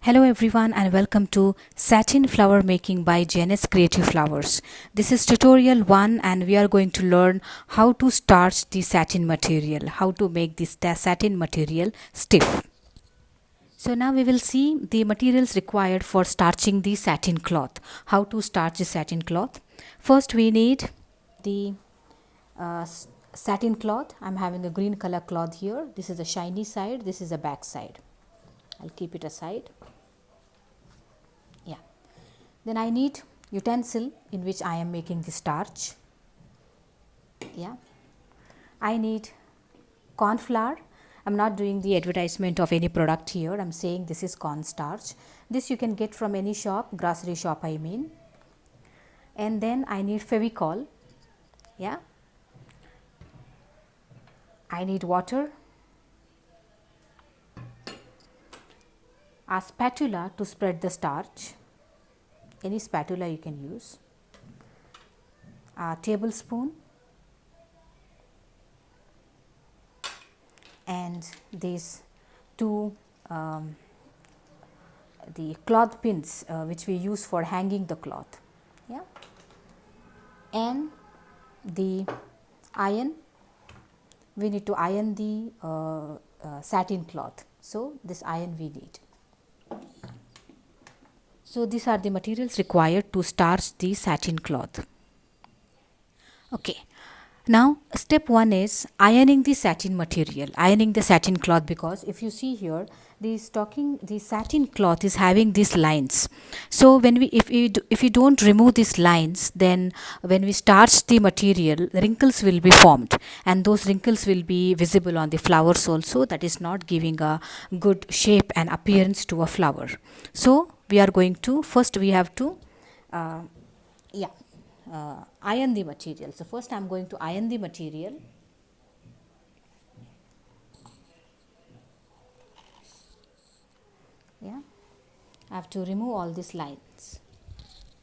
Hello everyone and welcome to Satin Flower Making by Janus Creative Flowers. This is tutorial 1 and we are going to learn how to starch the satin material, how to make this satin material stiff. So now we will see the materials required for starching the satin cloth. How to starch the satin cloth. First we need the satin cloth. I'm having a green color cloth here. This is a shiny side, this is a back side. I'll keep it aside. Yeah. Then I need utensil in which I am making the starch. Yeah. I need corn flour. I'm not doing the advertisement of any product here. I'm saying this is corn starch. This you can get from any shop, grocery shop I mean. And then I need Fevicol. Yeah. I need water. A spatula to spread the starch. Any spatula you can use. A tablespoon. And these two the cloth pins which we use for hanging the cloth, yeah, and the iron. We need to iron the satin cloth, so this iron we need. So these are the materials required to starch the satin cloth. Okay. Now step 1 is ironing the satin material, ironing the satin cloth, because if you see here the satin cloth is having these lines. So when if we don't remove these lines, then when we starch the material, wrinkles will be formed and those wrinkles will be visible on the flowers also. That is not giving a good shape and appearance to a flower. So we are going to first we have to yeah iron the material. So first I am going to iron the material. Yeah, I have to remove all these lines.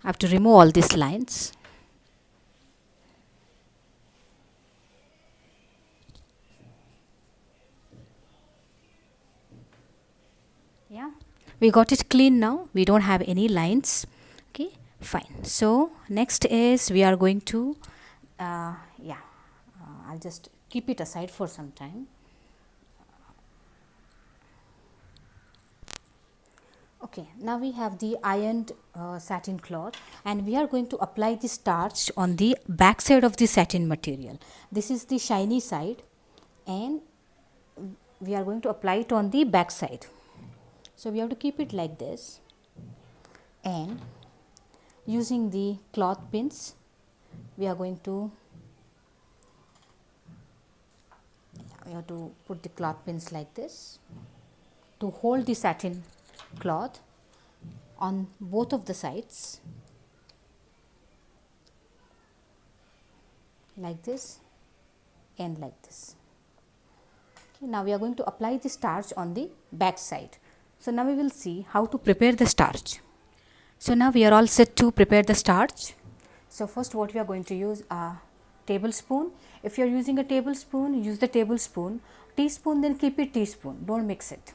I have to remove all these lines. Yeah, we got it clean now. We don't have any lines. Okay, fine. So next is we are going to I'll just keep it aside for some time. Okay, now we have the ironed satin cloth and we are going to apply the starch on the back side of the satin material. This is the shiny side and we are going to apply it on the back side. So we have to keep it like this, and using the cloth pins we are going to put the cloth pins like this to hold the satin cloth on both of the sides, like this and like this. Okay, now we are going to apply the starch on the back side. So now we will see how to prepare the starch. So now we are all set to prepare the starch. So first what we are going to use a tablespoon. If you are using a tablespoon, use the tablespoon. Teaspoon, then keep it teaspoon, don't mix it.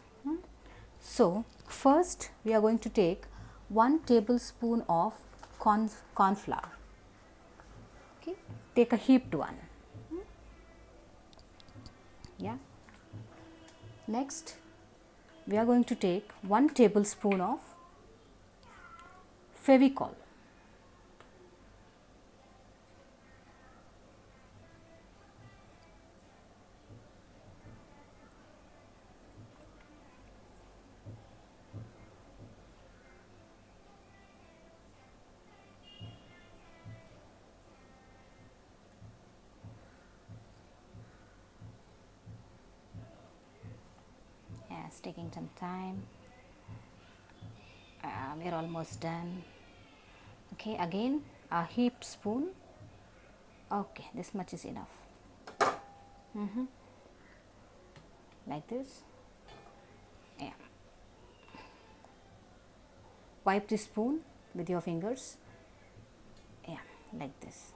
So first we are going to take 1 tablespoon of corn flour. Okay, take a heaped one. Yeah. Next we are going to take 1 tablespoon of Fevicol. Yeah, it's taking some time. We're almost done. Okay, again a heaped spoon. Okay, this much is enough. Like this. Yeah. Wipe the spoon with your fingers. Yeah, like this.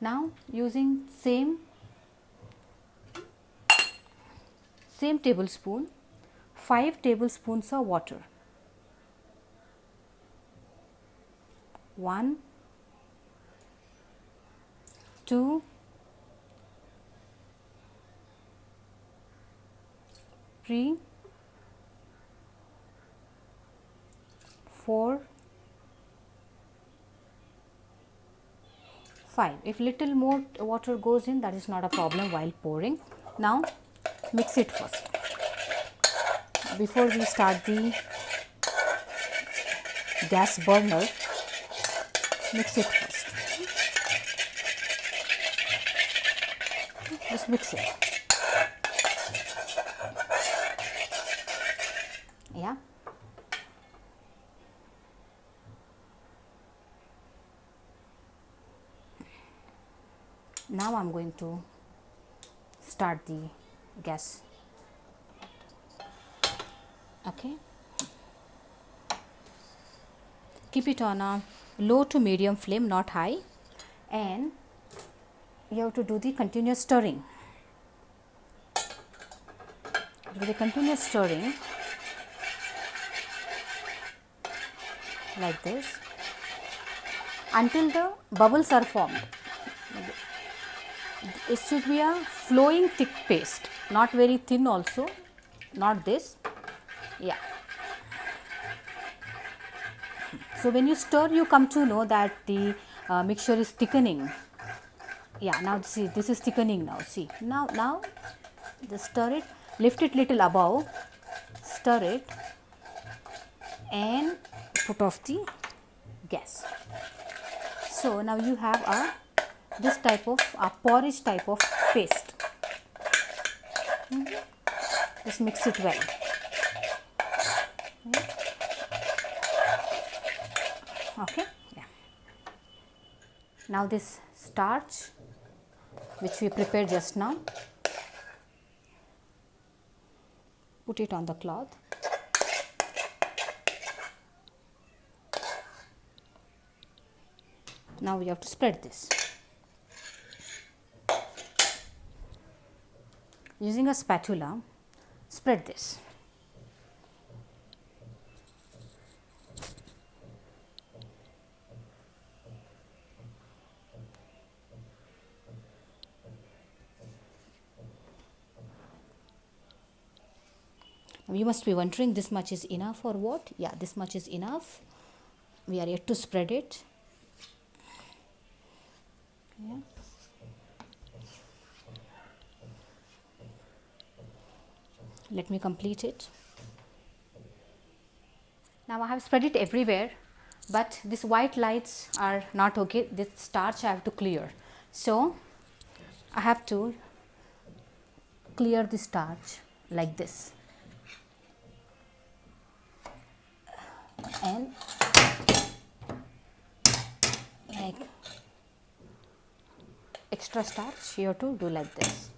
Now using same tablespoon, 5 tablespoons of water. 1, 2, 3, 4, 5. If little more water goes in, that is not a problem while pouring. Now mix it first. Before we start the gas burner, mix it first. Just mix it. Yeah. Now I am going to start the gas. Okay. Keep it on a low to medium flame, not high, and you have to do the continuous stirring. With the continuous stirring like this until the bubbles are formed. It should be a flowing thick paste, not very thin also, not this. Yeah. So when you stir, you come to know that the mixture is thickening. Yeah, now see, this is thickening now. See, now just stir it, lift it little above, stir it, and put off the gas. So now you have this type of porridge type of paste. Just mix it well. Okay. Yeah. Now this starch which we prepared just now, put it on the cloth. Now we have to spread this. Using a spatula, spread this. You must be wondering, this much is enough or what? Yeah, this much is enough. We are yet to spread it. Yeah. Let me complete it. Now I have spread it everywhere, but these white lights are not okay. This starch I have to clear. So I have to clear the starch like this. And like extra starch you have to do like this.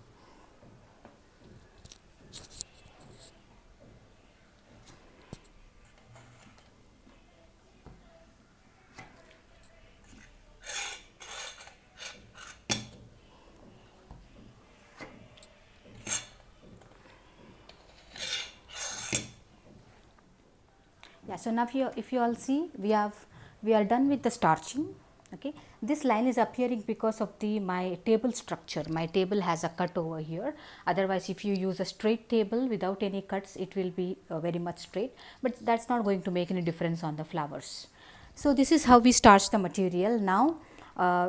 Yeah, so now if you all see, we are done with the starching. Okay, this line is appearing because of my table structure. My table has a cut over here. Otherwise, if you use a straight table without any cuts, it will be very much straight, but that's not going to make any difference on the flowers. So this is how we starch the material. Now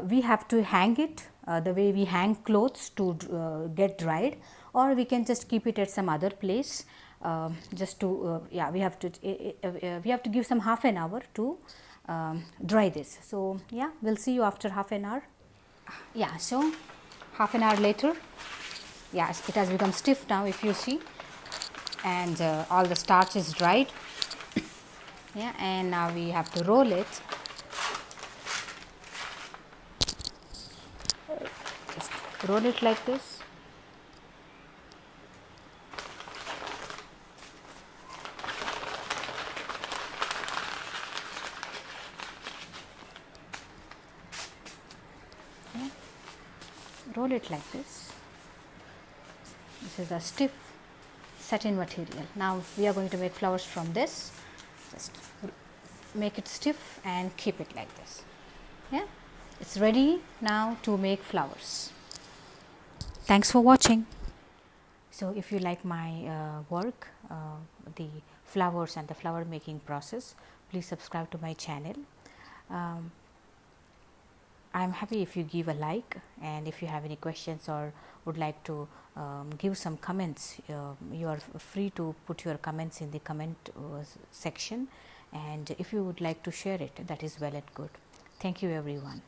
we have to hang it the way we hang clothes to get dried, or we can just keep it at some other place. Just to yeah, we have to give some half an hour to dry this. So yeah, we'll see you after half an hour. Yeah, so half an hour later, yes, it has become stiff now, if you see, and all the starch is dried. Yeah, and now we have to roll it. Just roll it like this. roll it like this. This is a stiff satin material. Now we are going to make flowers from this. Just make it stiff and keep it like this. Yeah, it's ready now to make flowers. Thanks for watching. So if you like my work, the flowers and the flower making process, please subscribe to my channel. I'm happy if you give a like, and if you have any questions or would like to give some comments, you are free to put your comments in the comment section, and if you would like to share it, that is well and good. Thank you everyone.